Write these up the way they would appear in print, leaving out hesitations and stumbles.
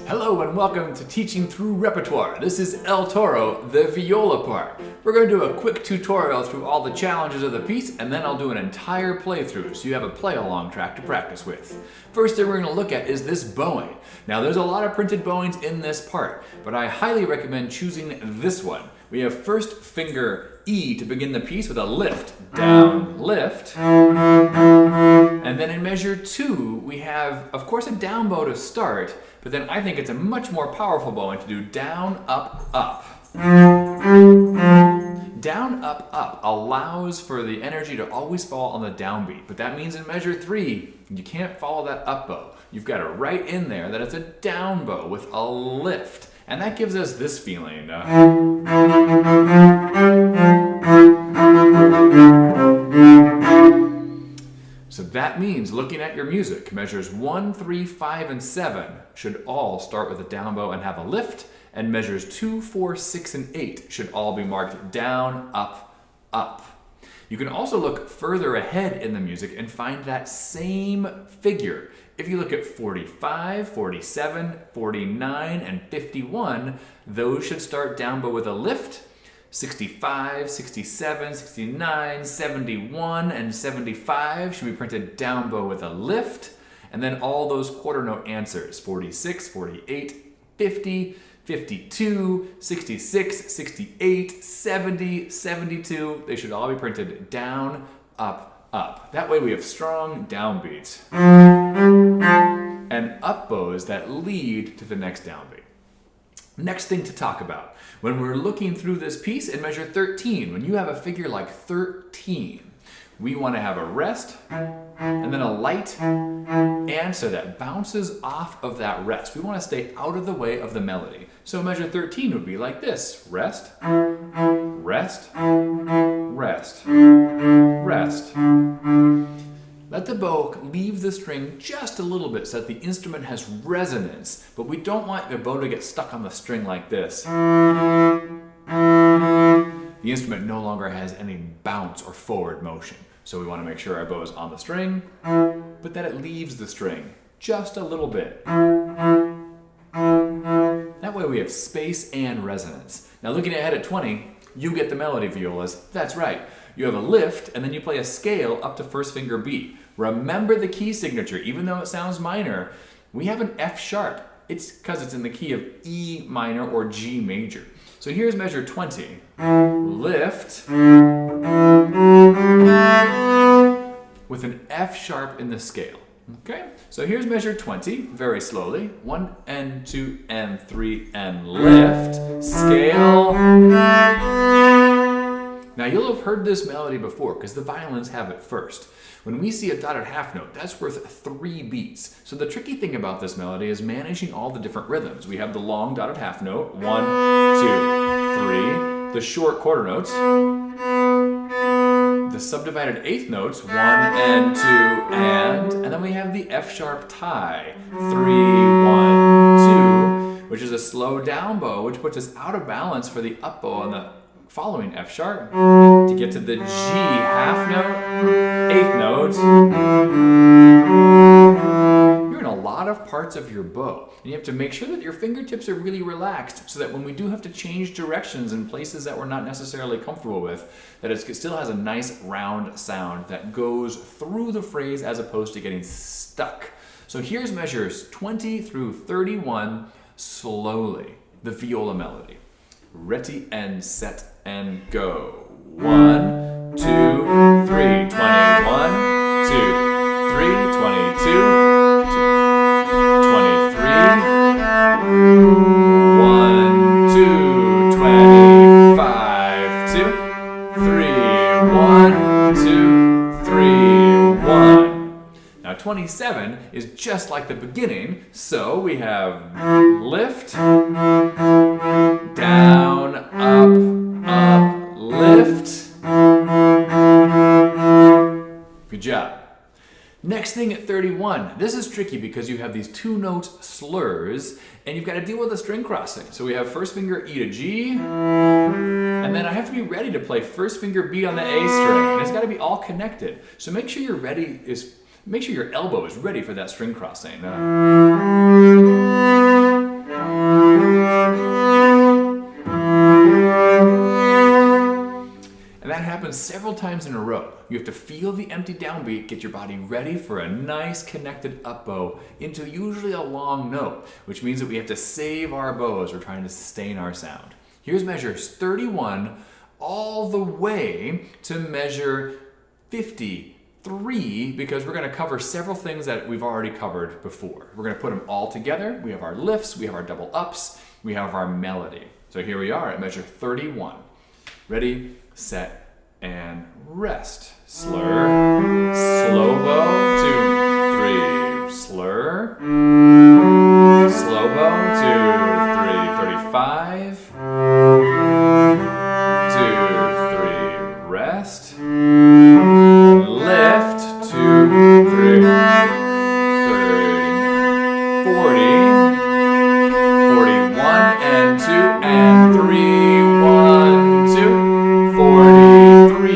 Hello and welcome to Teaching Through Repertoire. This is El Toro, the viola part. We're going to do a quick tutorial through all the challenges of the piece, and then I'll do an entire playthrough so you have a play-along track to practice with. First thing we're going to look at is this bowing. Now there's a lot of printed bowings in this part, but I highly recommend choosing this one. We have first finger E to begin the piece with a lift, down, lift. And then in measure 2, we have, of course, a down bow to start, but then I think it's a much more powerful bowing to do down, up, up. Down, up, up allows for the energy to always fall on the downbeat, but that means in measure 3, you can't follow that up bow. You've got to write in there that it's a down bow with a lift, and that gives us this feeling. So that means looking at your music, measures 1, 3, 5, and 7 should all start with a down bow and have a lift, and measures 2, 4, 6, and 8 should all be marked down, up, up. You can also look further ahead in the music and find that same figure. If you look at 45, 47, 49, and 51, those should start down bow with a lift. 65, 67, 69, 71, and 75 should be printed down bow with a lift. And then all those quarter note answers, 46, 48, 50, 52, 66, 68, 70, 72, they should all be printed down, up, up. That way we have strong downbeats and up bows that lead to the next downbeat. Next thing to talk about, when we're looking through this piece in measure 13, when you have a figure like 13, we want to have a rest and then a light answer that bounces off of that rest. We want to stay out of the way of the melody. So measure 13 would be like this: rest, rest, rest, rest. Let the bow leave the string just a little bit so that the instrument has resonance, but we don't want the bow to get stuck on the string like this. The instrument no longer has any bounce or forward motion. So we want to make sure our bow is on the string, but that it leaves the string just a little bit. That way we have space and resonance. Now looking ahead at 20, you get the melody, violas. That's right. You have a lift, and then you play a scale up to first finger B. Remember the key signature. Even though it sounds minor, we have an F sharp. It's because it's in the key of E minor or G major. So here's measure 20. Lift with an F sharp in the scale. Okay? So here's measure 20, very slowly. 1 and 2 and 3 and lift. Scale. Now you'll have heard this melody before because the violins have it first. When we see a dotted half note, that's worth 3 beats. So the tricky thing about this melody is managing all the different rhythms. We have the long dotted half note, 1, 2, 3, the short quarter notes, the subdivided eighth notes, 1 and 2 and then we have the F sharp tie, 3, 1, 2, which is a slow down bow, which puts us out of balance for the up bow on the following F sharp to get to the G half note, eighth note. You're in a lot of parts of your bow, and you have to make sure that your fingertips are really relaxed so that when we do have to change directions in places that we're not necessarily comfortable with, that it still has a nice round sound that goes through the phrase as opposed to getting stuck. So here's measures 20 through 31 slowly, the viola melody. Ready and set and go. 1, 2, 3, 21, 2, 3, 22, 23, 1, 2, 25, 2, 3, 1, 2, 3, 1. Now 27 is just like the beginning, so we have lift, down, up, up, lift. Good job. Next thing at 31. This is tricky because you have these 2 note slurs and you've got to deal with a string crossing. So we have first finger E to G, and then I have to be ready to play first finger B on the A string. And it's got to be all connected. So make sure make sure your elbow is ready for that string crossing. happen several times in a row. You have to feel the empty downbeat, get your body ready for a nice connected up bow into usually a long note, which means that we have to save our bow as we're trying to sustain our sound. Here's measures 31 all the way to measure 53, because we're going to cover several things that we've already covered before. We're going to put them all together. We have our lifts, we have our double ups, we have our melody. So here we are at measure 31. Ready, set, and rest. Slur, slow bow, 2, 3, slur, slow bow, 2, 3, 35, 2, 3, rest, lift, 2, 3, 40, 41, and 2, and 3, 1, 2, 43,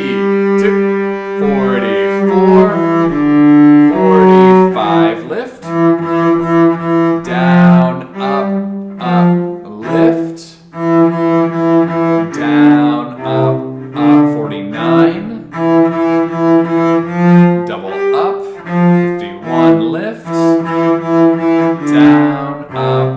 2, 44, 45, lift, down, up, lift, down, up, 49, double up, 51, lift, down, up,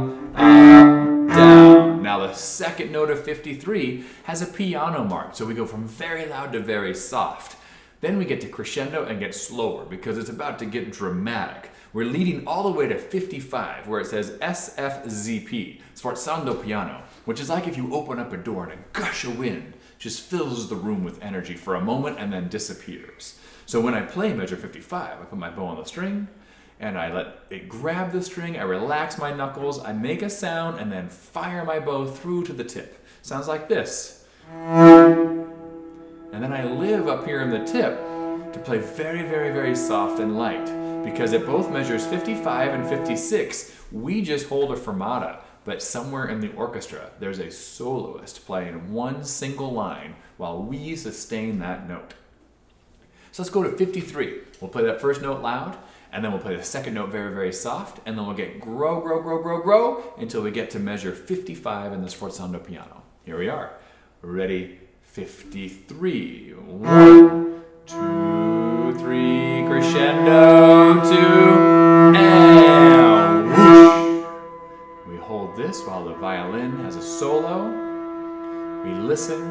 down. Now the second note of 53 has a piano mark, so we go from very loud to very soft. Then we get to crescendo and get slower because it's about to get dramatic. We're leading all the way to 55 where it says SFZP, sforzando piano, which is like if you open up a door and a gush of wind just fills the room with energy for a moment and then disappears. So when I play measure 55, I put my bow on the string and I let it grab the string, I relax my knuckles, I make a sound and then fire my bow through to the tip. Sounds like this. And then I live up here in the tip to play very, very, very soft and light, because at both measures 55 and 56, we just hold a fermata, but somewhere in the orchestra, there's a soloist playing one single line while we sustain that note. So let's go to 53. We'll play that first note loud, and then we'll play the second note very, very soft, and then we'll get grow, grow, grow, grow, grow, until we get to measure 55 in the sforzando piano. Here we are. Ready? 53. 1, 2, 3, crescendo, 2, and whoosh. We hold this while the violin has a solo. We listen,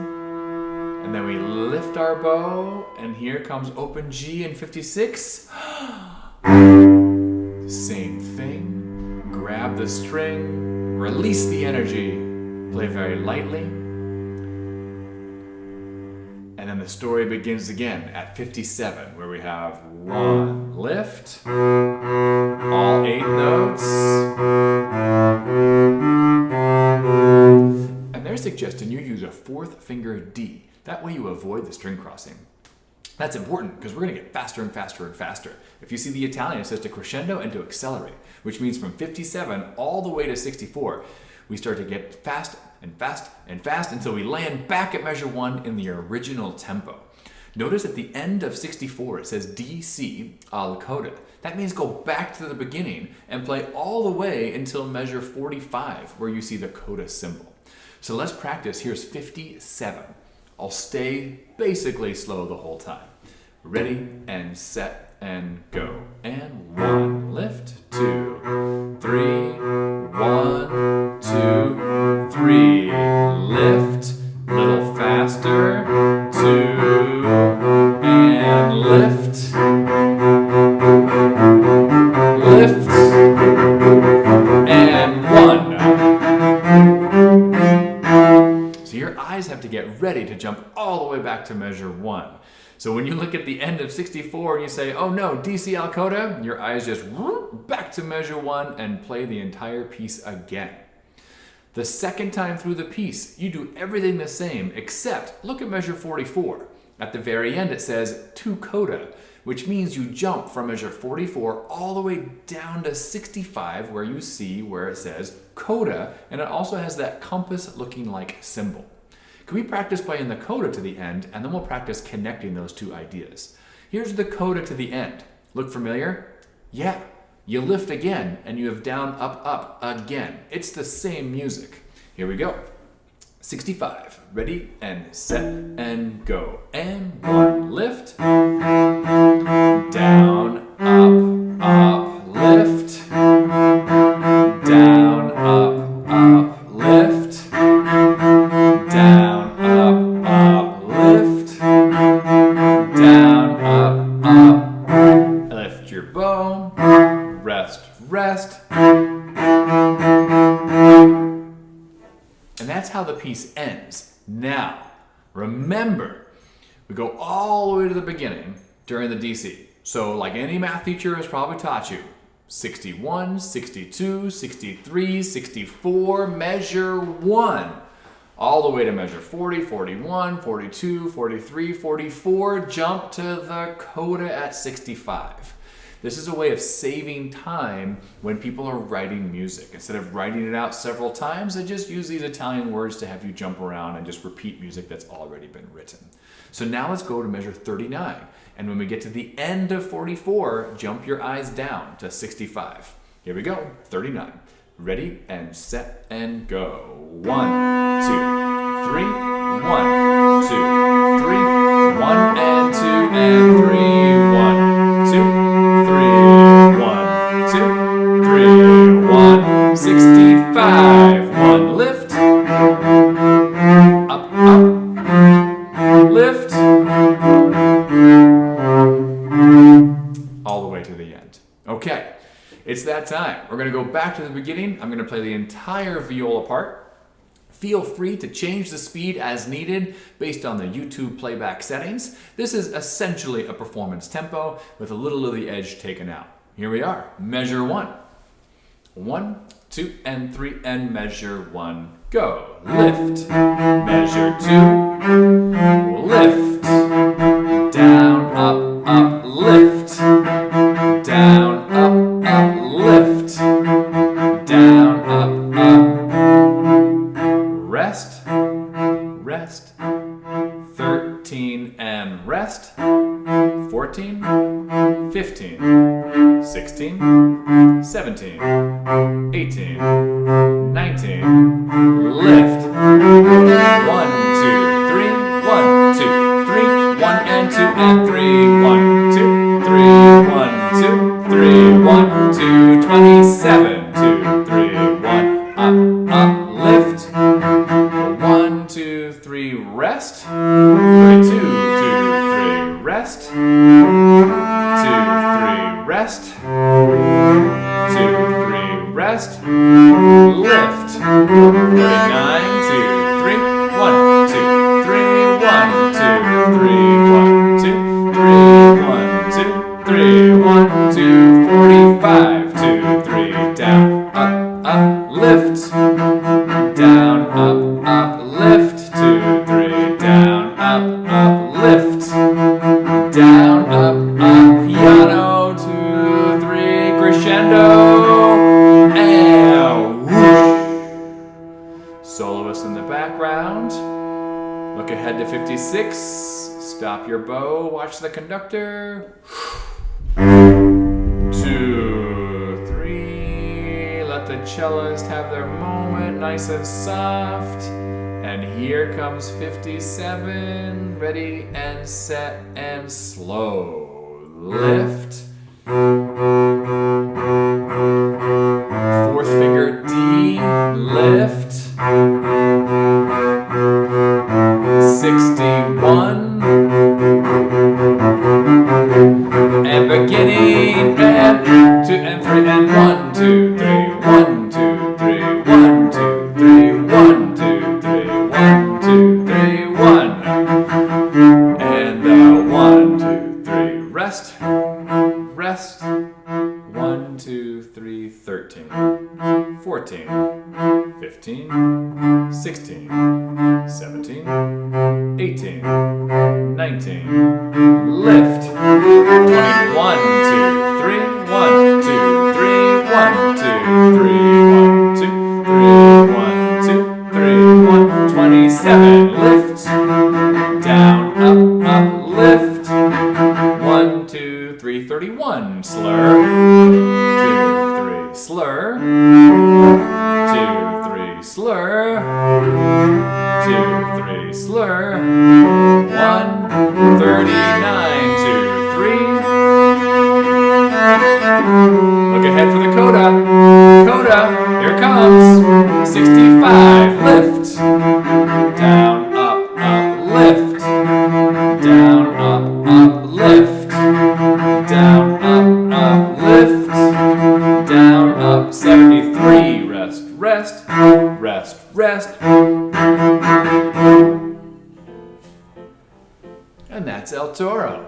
and then we lift our bow, and here comes open G in 56. Same thing. Grab the string, release the energy, play very lightly. And then the story begins again at 57, where we have 1, lift, all 8 notes. And they're suggesting you use a 4th finger D. That way you avoid the string crossing. That's important because we're going to get faster and faster and faster. If you see the Italian, it says to crescendo and to accelerate, which means from 57 all the way to 64, we start to get fast and fast and fast until we land back at measure 1 in the original tempo. Notice at the end of 64 it says DC al coda. That means go back to the beginning and play all the way until measure 45 where you see the coda symbol. So let's practice. Here's 57. I'll stay basically slow the whole time. Ready and set and go. And 1, lift, 2, 3, 1, 2, 3, lift, little faster, 2, and lift, lift, and 1. So your eyes have to get ready to jump all the way back to measure 1. So when you look at the end of 64 and you say, oh no, DC al coda, your eyes just whoop, back to measure 1 and play the entire piece again. The second time through the piece, you do everything the same, except look at measure 44. At the very end it says to coda, which means you jump from measure 44 all the way down to 65 where you see where it says coda, and it also has that compass looking like symbol. Can we practice playing the coda to the end, and then we'll practice connecting those two ideas. Here's the coda to the end. Look familiar? Yeah. You lift again, and you have down, up, up again. It's the same music. Here we go. 65. Ready and set and go. And 1, lift, down, up, lift, down, up, lift, down, up, lift, down, up, lift your bow, rest, rest. And that's how the piece ends. Now, remember, we go all the way to the beginning during the DC. So like any math teacher has probably taught you, 61, 62, 63, 64, measure 1. All the way to measure 40, 41, 42, 43, 44, jump to the coda at 65. This is a way of saving time when people are writing music. Instead of writing it out several times, they just use these Italian words to have you jump around and just repeat music that's already been written. So now let's go to measure 39. And when we get to the end of 44, jump your eyes down to 65. Here we go, 39. Ready and set and go. 1, 2, 3, 1, 2, 3, 1 and 2 and 3, 1, 2, 3, 1, 2, 3, 1, 65. 1, lift, up, lift, all the way to the end. Okay, it's that time. We're going to go back to the beginning. I'm going to play the entire viola part. Feel free to change the speed as needed based on the YouTube playback settings. This is essentially a performance tempo with a little of the edge taken out. Here we are, measure 1. 1, 2, and 3, and measure 1. Go. Lift, measure 2, lift, down, up, lift, down, up, lift, down, up, rest, rest, 13 and rest, 14, 15, 16, 17, 18, 19, lift, 1, 2, 3, 1, 2, 3, 1 and 2 and 3, 1, 2, 3, 1, 2, 3, 1, 2, 27, 2, 3, 1, up, lift, 1, 2, 3, rest, 2, 2, 3, rest, 2, 3, rest, 2, 3, rest, lift, 39, 2, 3, 1, 2, 3, 1, 2, 3, 1, 2, 3, 1, 2, 3, 1, 2, 45, 2, 3, down, up, lift, down, up, lift, 2, 3, down, up, lift, down, up, piano, 2, 3, crescendo, and whoosh. Soloist in the background. Look ahead to 56. Stop your bow. Watch the conductor. 2, 3. Let the cellist have their moment, nice and soft. And here comes 57. Ready and set and slow. Lift. 4th finger D. Lift. 61. And beginning. And 2 and 3 and 1, 2, 3. 1, 2, 3. 1, 2, 3. 1, 2, 3. 1, 2, 3. 1. And 1, 2, 3. Rest. Rest. 1, 2, 3, 13, 14, 15, 16, 17, 18, 19, lift, 21, 2, 3, 1, 2, 3, 1, 2, 3, 1, 2, 3, 1, 2, 3, 1, 27, lift, down, up, lift, 1, 2, 3, 31, slur, 2, 3, slur, 2, 3, slur, 2, Dakota. Here comes. 65. Lift. Down, up, up, lift. Down, up, up, lift. Down, up, up, lift. Down, up, 73. Rest, rest, rest, rest. And that's El Toro.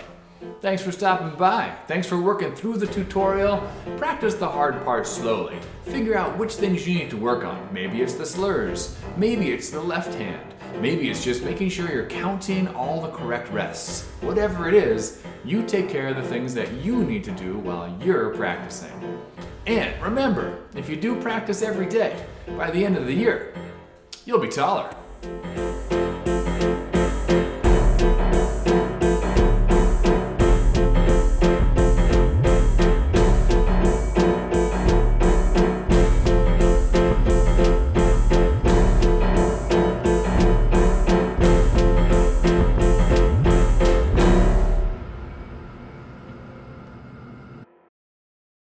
Thanks for stopping by. Thanks for working through the tutorial. Practice the hard parts slowly. Figure out which things you need to work on. Maybe it's the slurs. Maybe it's the left hand. Maybe it's just making sure you're counting all the correct rests. Whatever it is, you take care of the things that you need to do while you're practicing. And remember, if you do practice every day, by the end of the year, you'll be taller.